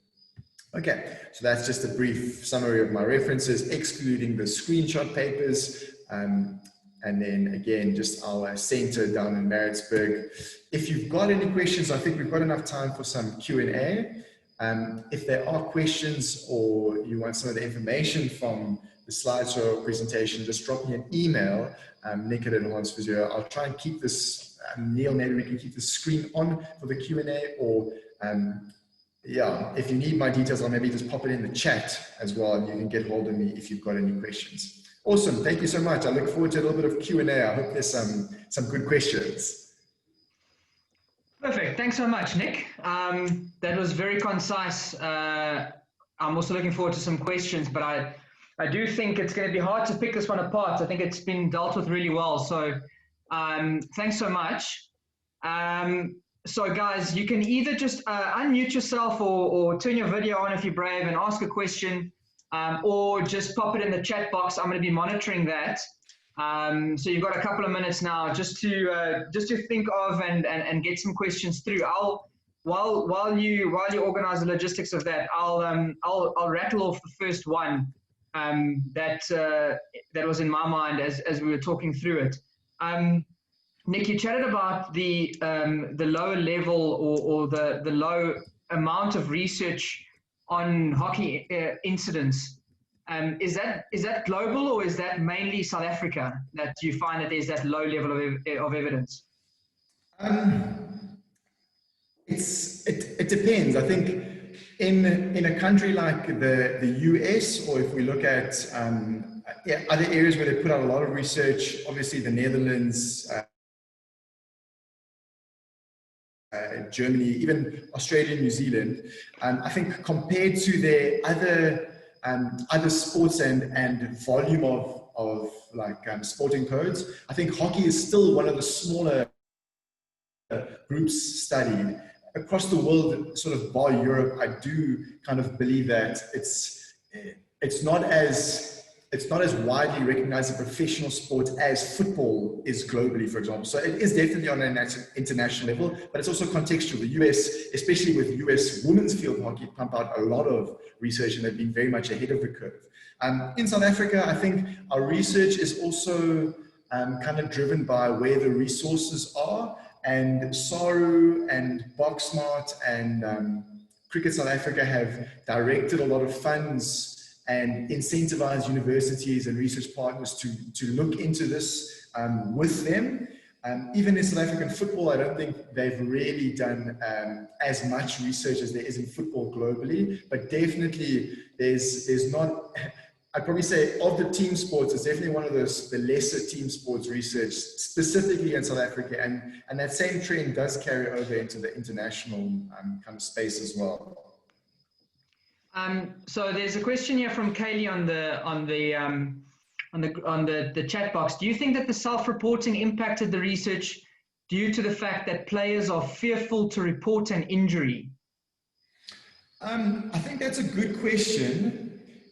Okay, so that's just a brief summary of my references, excluding the screenshot papers. And then again, just our center down in Maritzburg. If you've got any questions, I think we've got enough time for some Q&A. If there are questions or you want some of the information from the slideshow presentation, just drop me an email, Nick at Enhanced Physio. I'll try and keep this, Neil, maybe we can keep the screen on for the Q&A, or yeah, if you need my details, I'll maybe just pop it in the chat as well, and you can get hold of me if you've got any questions. Awesome, thank you so much. I look forward to a little bit of Q&A. I hope there's some good questions. Perfect, thanks so much, Nick. That was very concise. I'm also looking forward to some questions, but I do think it's going to be hard to pick this one apart. I think it's been dealt with really well, so thanks so much. So guys, you can either just unmute yourself or turn your video on if you're brave and ask a question, or just pop it in the chat box. I'm going to be monitoring that. So you've got a couple of minutes now just to think of and get some questions through. While you organize the logistics of that, I'll rattle off the first one that was in my mind as we were talking through it. Nick, you chatted about the lower level or the low amount of research on hockey incidents. Is that global, or is that mainly South Africa that you find that there's that low level of evidence? It depends. I think in a country like the US, or if we look at other areas where they put out a lot of research, obviously the Netherlands, Germany, even Australia, New Zealand, I think compared to their other sports and volume of sporting codes, I think hockey is still one of the smaller groups studied. Across the world, sort of bar Europe, I do kind of believe that it's not as widely recognized a professional sport as football is globally, for example. So it is definitely on an international level, but it's also contextual. The US, especially with US women's field hockey, pump out a lot of research, and they've been very much ahead of the curve. In South Africa, I think our research is also kind of driven by where the resources are. And SARU and BoxSmart and Cricket South Africa have directed a lot of funds and incentivized universities and research partners to look into this with them. Even in South African football, I don't think they've really done as much research as there is in football globally, but definitely there's not, I'd probably say of the team sports, it's definitely one of the lesser team sports research, specifically in South Africa. And that same trend does carry over into the international kind of space as well. So there's a question here from Kaylee on the chat box. Do you think that the self-reporting impacted the research due to the fact that players are fearful to report an injury? I think that's a good question.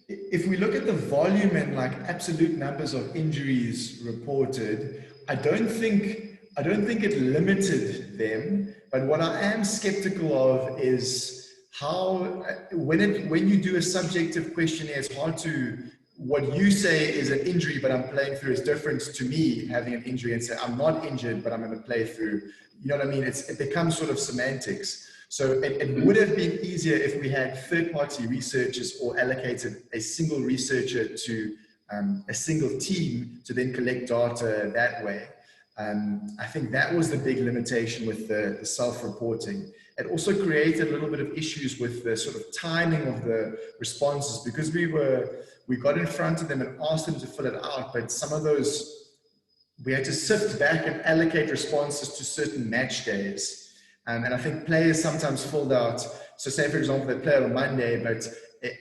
If we look at the volume and absolute numbers of injuries reported, I don't think it limited them. But what I am skeptical of is how when you do a subjective questionnaire, it's hard to, what you say is an injury but I'm playing through is different to me having an injury and say I'm not injured but I'm going to play through. You know what I mean? It becomes sort of semantics. So it would have been easier if we had third-party researchers or allocated a single researcher to a single team to then collect data that way. I think that was the big limitation with the self-reporting. It also created a little bit of issues with the sort of timing of the responses, because we got in front of them and asked them to fill it out, but some of those, we had to sift back and allocate responses to certain match days. And I think players sometimes filled out, so say for example, they play on Monday, but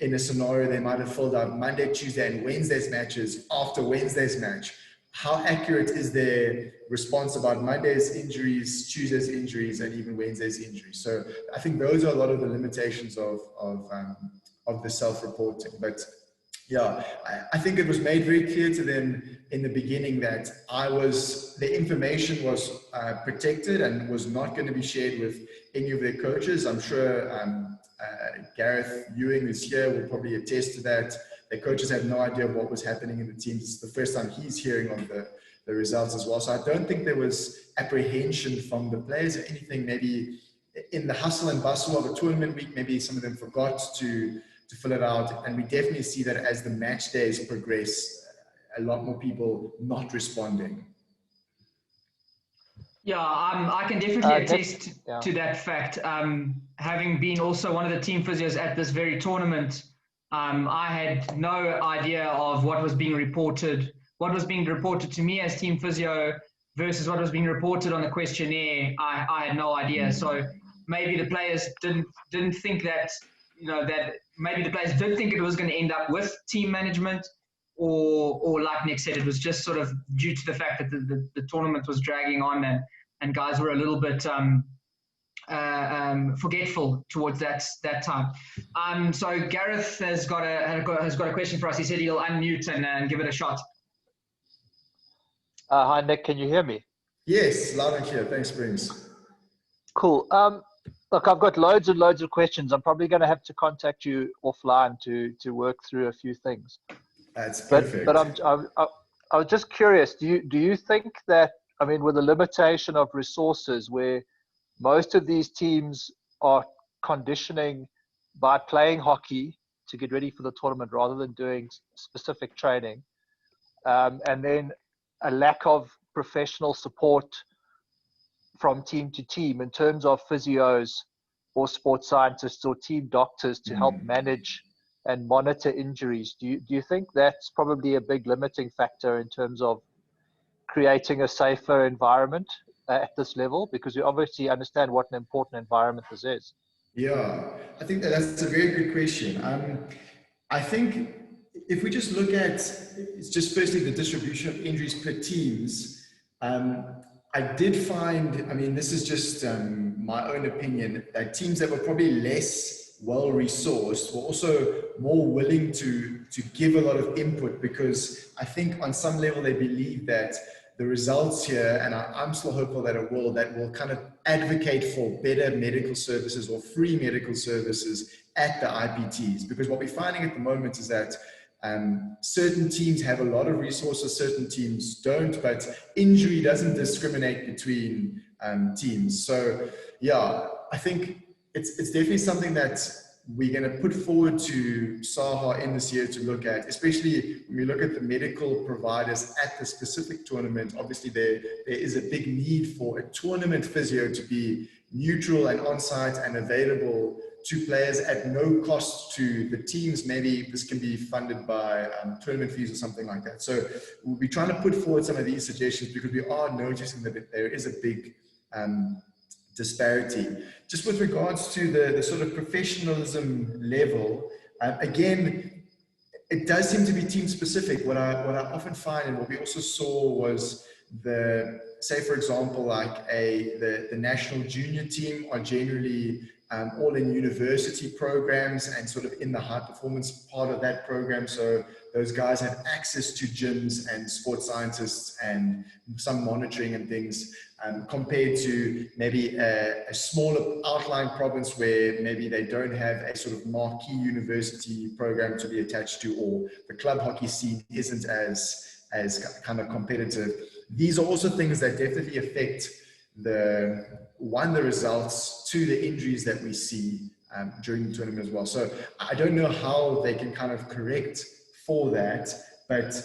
in a scenario, they might have filled out Monday, Tuesday, and Wednesday's matches after Wednesday's match. How accurate is their response about Monday's injuries, Tuesday's injuries, and even Wednesday's injuries? So I think those are a lot of the limitations of the self-reporting. But yeah, I think it was made very clear to them in the beginning that the information was protected and was not going to be shared with any of their coaches. I'm sure Gareth Ewing, who's here, will probably attest to that. The coaches had no idea what was happening in the teams. It's the first time he's hearing of the results as well. So I don't think there was apprehension from the players or anything. Maybe in the hustle and bustle of a tournament week, maybe some of them forgot to fill it out. And we definitely see that as the match days progress, a lot more people not responding. Yeah, I can definitely attest to that fact. Having been also one of the team physios at this very tournament, I had no idea of what was being reported to me as team physio versus what was being reported on the questionnaire. I had no idea. So maybe the players didn't think that, that maybe the players did think it was going to end up with team management, or like Nick said, it was just sort of due to the fact that the tournament was dragging on and guys were a little bit forgetful towards that time. So Gareth has got a question for us. He said he'll unmute and give it a shot. Hi, Nick. Can you hear me? Yes, loud and clear. Thanks, Springs. Cool. Look, I've got loads and loads of questions. I'm probably going to have to contact you offline to work through a few things. That's But perfect. I was just curious. Do you think that, I mean, with the limitation of resources, where most of these teams are conditioning by playing hockey to get ready for the tournament rather than doing specific training, and then a lack of professional support from team to team in terms of physios or sports scientists or team doctors to help manage and monitor injuries? Do you think that's probably a big limiting factor in terms of creating a safer environment at this level? Because you obviously understand what an important environment this is. Yeah, I think that's a very good question. I think if we just look at it's just firstly the distribution of injuries per teams, I did find, I mean, this is just my own opinion, that teams that were probably less well resourced were also more willing to give a lot of input, because I think on some level they believe that the results here, and I'm still hopeful that it will, that will kind of advocate for better medical services or free medical services at the IPTs. Because what we're finding at the moment is that certain teams have a lot of resources, certain teams don't, but injury doesn't discriminate between teams. So yeah, I think it's definitely something that we're going to put forward to SAHA in this year to look at, especially when we look at the medical providers at the specific tournament. Obviously, there is a big need for a tournament physio to be neutral and on-site and available to players at no cost to the teams. Maybe this can be funded by tournament fees or something like that. So we'll be trying to put forward some of these suggestions, because we are noticing that there is a big disparity. Just with regards to the sort of professionalism level, again, it does seem to be team specific. What I often find, and what we also saw, was say for example, like the national junior team are generally all in university programs and sort of in the high performance part of that program. So those guys have access to gyms and sports scientists and some monitoring and things, compared to maybe a smaller outlying province where maybe they don't have a sort of marquee university program to be attached to, or the club hockey scene isn't as kind of competitive. These are also things that definitely affect the results, to the injuries that we see during the tournament as well. So I don't know how they can kind of correct for that, but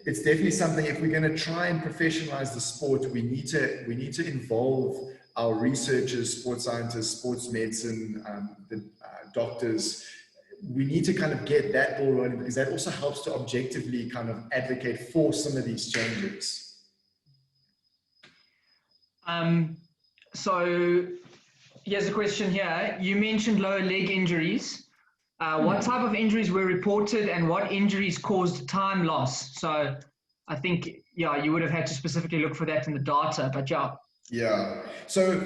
it's definitely something. If we're going to try and professionalize the sport, we need to involve our researchers, sports scientists, sports medicine, the doctors. We need to kind of get that ball rolling, because that also helps to objectively kind of advocate for some of these changes. So here's a question here. You mentioned lower leg injuries. What type of injuries were reported, and what injuries caused time loss? So I think, yeah, you would have had to specifically look for that in the data, but yeah. Yeah. So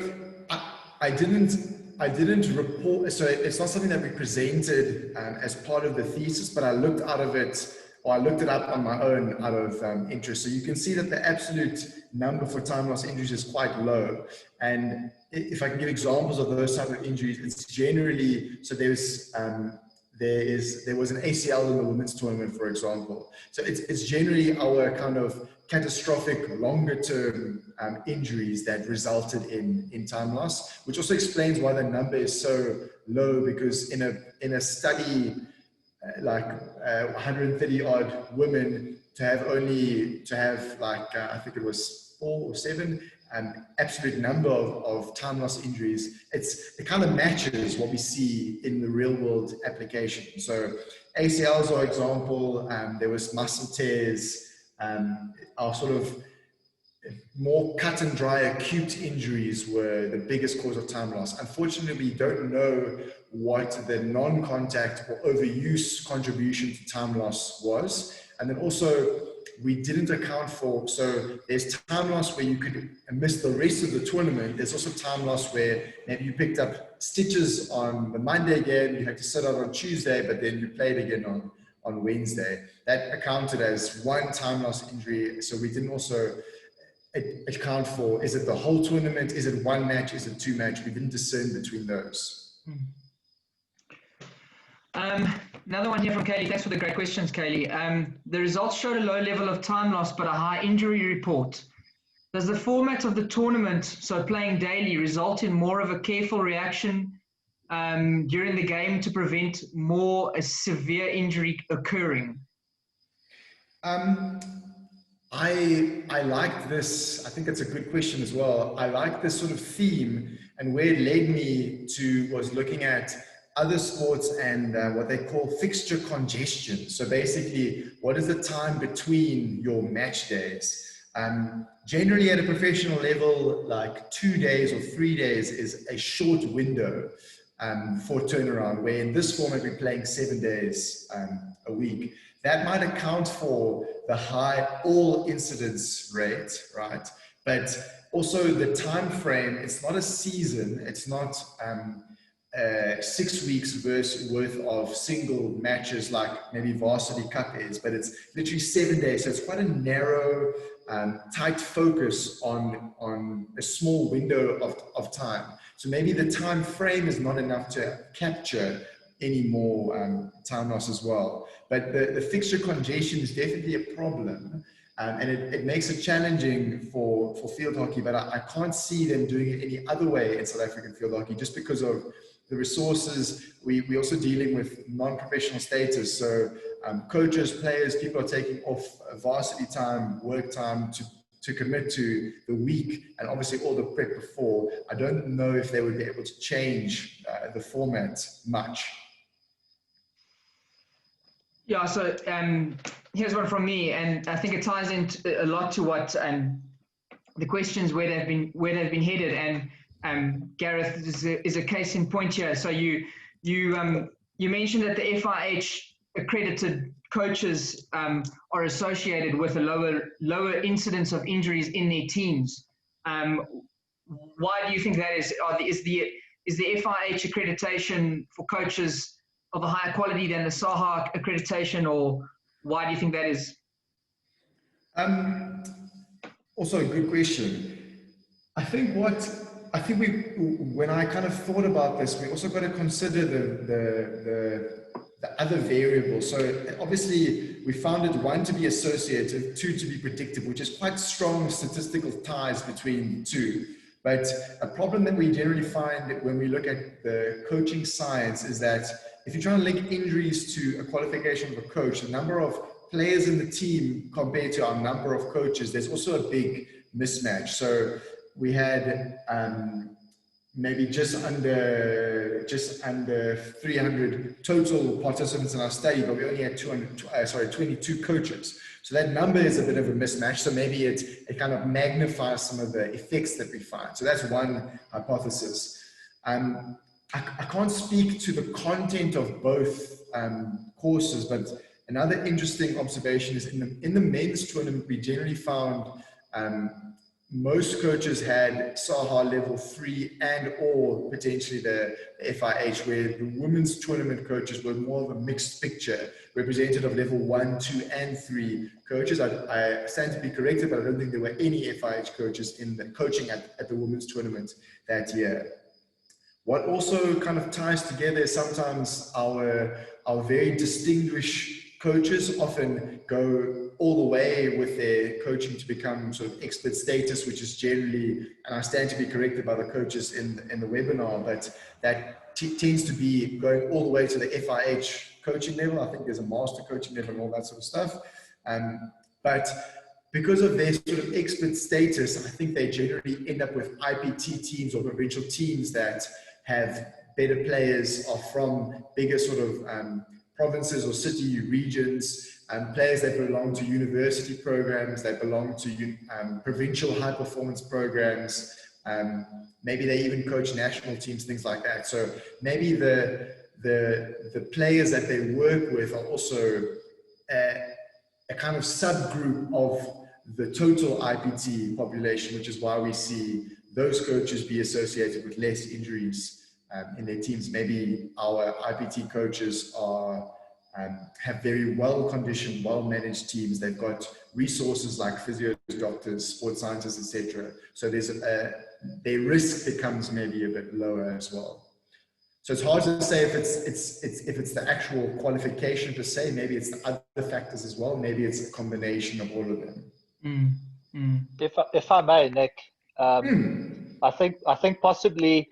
I didn't report. So it's not something that we presented as part of the thesis, but I looked out of it, or I looked it up on my own out of interest. So you can see that the absolute number for time loss injuries is quite low. And if I can give examples of those type of injuries, it's generally, so there was an ACL in the women's tournament, for example. So it's generally our kind of catastrophic longer term injuries that resulted in time loss, which also explains why the number is so low, because in a study like 130 odd women, to have like I think it was 4 or 7 absolute number of time loss injuries, it kind of matches what we see in the real world application. So ACLs are example, there was muscle tears, are sort of more cut and dry acute injuries were the biggest cause of time loss. Unfortunately, we don't know what the non-contact or overuse contribution to time loss was. And then also, we didn't account for, so there's time loss where you could miss the rest of the tournament. There's also time loss where maybe you picked up stitches on the Monday again, you had to sit out on Tuesday, but then you played again on Wednesday. That accounted as one time loss injury. So we didn't also account for, is it the whole tournament? Is it one match? Is it two match? We didn't discern between those. Another one here from Kaylee. Thanks for the great questions, Kaylee. The results showed a low level of time loss, but a high injury report. Does the format of the tournament, so playing daily, result in more of a careful reaction during the game to prevent more a severe injury occurring? I liked this. I think it's a good question as well. I like this sort of theme, and where it led me to was looking at other sports and what they call fixture congestion. So basically, what is the time between your match days? Generally at a professional level, like 2 days or 3 days is a short window for turnaround, where in this format we're playing 7 days a week. That might account for the high all incidence rate, right? But also the time frame, it's not a season, it's not 6 weeks worth of single matches like maybe Varsity Cup is, but it's literally 7 days. So it's quite a narrow, tight focus on a small window of time. So maybe the time frame is not enough to capture any more time loss as well. But the fixture congestion is definitely a problem. And it makes it challenging for field hockey, but I can't see them doing it any other way in South African field hockey, just because of the resources. We're also dealing with non-professional status. So coaches, players, people are taking off varsity time, work time to commit to the week, and obviously all the prep before. I don't know if they would be able to change the format much. Yeah, so here's one from me, and I think it ties in a lot to what the questions where they've been headed. And Gareth is a case in point here. So you mentioned that the FIH accredited coaches are associated with a lower incidence of injuries in their teams. Why do you think that is? Is the FIH accreditation for coaches of a higher quality than the SAHA accreditation, or why do you think that is? Also a good question. I think when I kind of thought about this, we also got to consider the other variables. So obviously we found it, one, to be associative, two, to be predictive, which is quite strong statistical ties between two. But a problem that we generally find when we look at the coaching science is that if you're trying to link injuries to a qualification of a coach, the number of players in the team compared to our number of coaches, there's also a big mismatch. So we had maybe just under 300 total participants in our study, but we only had 22 coaches. So that number is a bit of a mismatch. So maybe it kind of magnifies some of the effects that we find. So that's one hypothesis. I can't speak to the content of both courses, but another interesting observation is in the men's tournament, we generally found most coaches had SAHA level 3 and or potentially the FIH, where the women's tournament coaches were more of a mixed picture, representative of level 1, 2, and 3 coaches. I stand to be corrected, but I don't think there were any FIH coaches in the coaching at the women's tournament that year. What also kind of ties together is sometimes our very distinguished coaches often go all the way with their coaching to become sort of expert status, which is generally, and I stand to be corrected by the coaches in the webinar, but that tends to be going all the way to the FIH coaching level. I think there's a master coaching level and all that sort of stuff. But because of their sort of expert status, I think they generally end up with IPT teams or provincial teams that have better players, are from bigger sort of provinces or city regions, players that belong to university programs, that belong to provincial high performance programs. Maybe they even coach national teams, things like that. So maybe the players that they work with are also a kind of subgroup of the total IPT population, which is why we see those coaches be associated with less injuries in their teams. Maybe our IPT coaches are have very well-conditioned, well-managed teams. They've got resources like physios, doctors, sports scientists, etc. So their risk becomes maybe a bit lower as well. So it's hard to say if it's the actual qualification per se. Maybe it's the other factors as well. Maybe it's a combination of all of them. If I may, Nick, I think possibly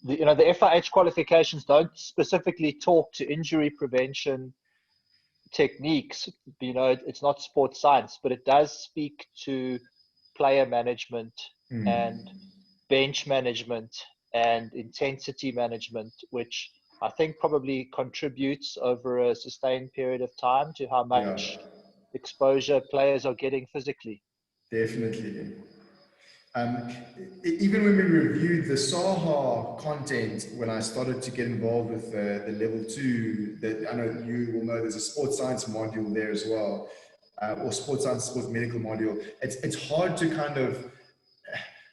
the FIH qualifications don't specifically talk to injury prevention techniques. It's not sports science, but it does speak to player management and bench management and intensity management, which I think probably contributes over a sustained period of time to how much exposure players are getting physically. Definitely. Even when we reviewed the SAHA content, when I started to get involved with the level 2, that I know you will know there's a sports science module there as well, or sports science, sports medical module. It's hard to kind of,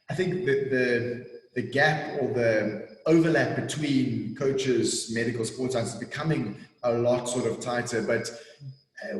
I think the gap or the overlap between coaches, medical, sports science is becoming a lot sort of tighter, but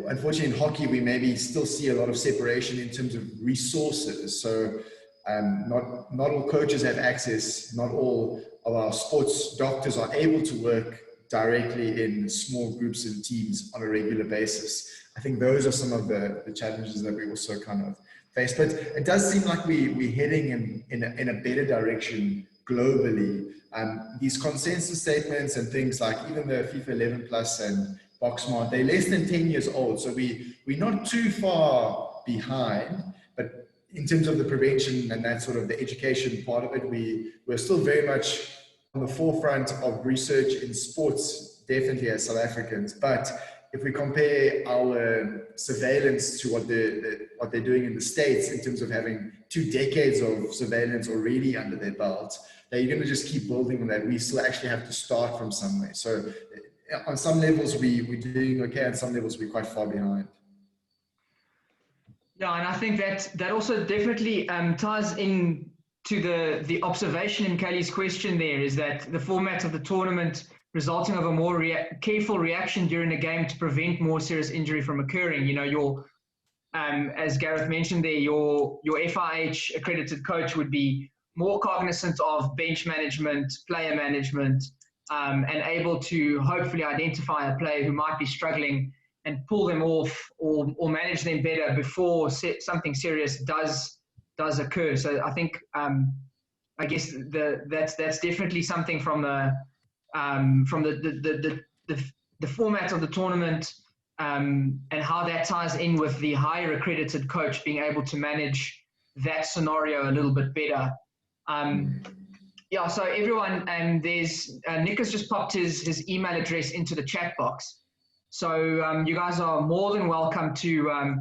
unfortunately in hockey, we maybe still see a lot of separation in terms of resources. So not all coaches have access, not all of our sports doctors are able to work directly in small groups and teams on a regular basis. I think those are some of the challenges that we also kind of face. But it does seem like we're heading in a better direction globally. These consensus statements and things like even the FIFA 11 Plus and Boxmart, they're less than 10 years old. So we're not too far behind, but in terms of the prevention and that sort of the education part of it, we're still very much on the forefront of research in sports, definitely as South Africans. But if we compare our surveillance to what they're doing in the States in terms of having 2 decades of surveillance already under their belt, they're going to just keep building on that. We still actually have to start from somewhere. So on some levels, we're doing okay. On some levels, we're quite far behind. Yeah, and I think that also definitely ties in to the observation in Kelly's question there, is that the format of the tournament resulting of a more careful reaction during the game to prevent more serious injury from occurring. Your as Gareth mentioned there, your FIH accredited coach would be more cognizant of bench management, player management, and able to hopefully identify a player who might be struggling and pull them off or manage them better before something serious does occur. So I think I guess that's definitely something from the format of the tournament and how that ties in with the higher accredited coach being able to manage that scenario a little bit better. Yeah, so everyone, there's Nick has just popped his email address into the chat box. So you guys are more than welcome to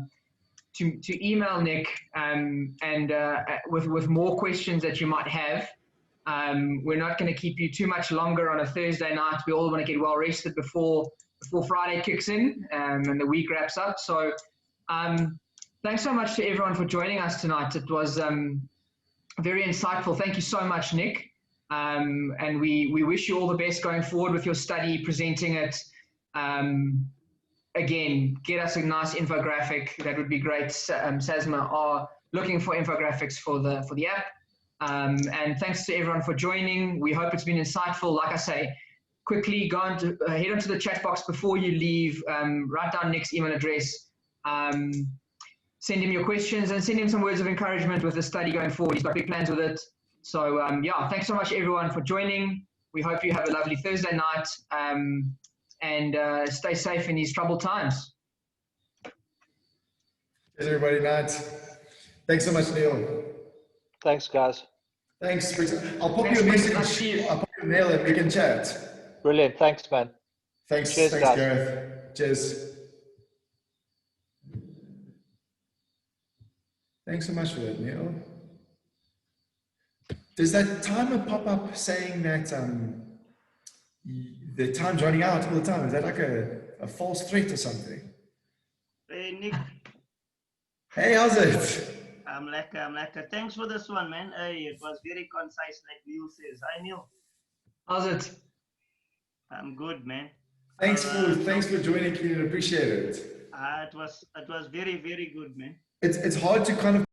email Nick with more questions that you might have. We're not going to keep you too much longer on a Thursday night. We all want to get well rested before Friday kicks in and the week wraps up. So thanks so much to everyone for joining us tonight. It was very insightful. Thank you so much, Nick. And we wish you all the best going forward with your study, presenting it. Again, get us a nice infographic. That would be great. SASMA are looking for infographics for the app. And thanks to everyone for joining. We hope it's been insightful. Like I say, quickly head onto the chat box before you leave. Write down Nick's email address. Send him your questions and send him some words of encouragement with the study going forward. He's got big plans with it. So yeah, thanks so much everyone for joining. We hope you have a lovely Thursday night and stay safe in these troubled times. Cheers, everybody. Night. Thanks so much, Neil. Thanks, guys. Thanks. I'll pop you a message. I'll pop you a mail and we can chat. Brilliant. Thanks, man. Thanks. Cheers, thanks, guys. Gareth. Cheers. Thanks so much for that, Neil. Does that timer pop up saying that the time's running out all the time? Is that like a false threat or something? Hey, Nick. Hey, how's it? I'm lekker. Thanks for this one, man. Hey, it was very concise, like Neil says. Hi, Neil. How's it? I'm good, man. Thanks for joining, Keenan. Appreciate it. It was very, very good, man. It's hard to kind of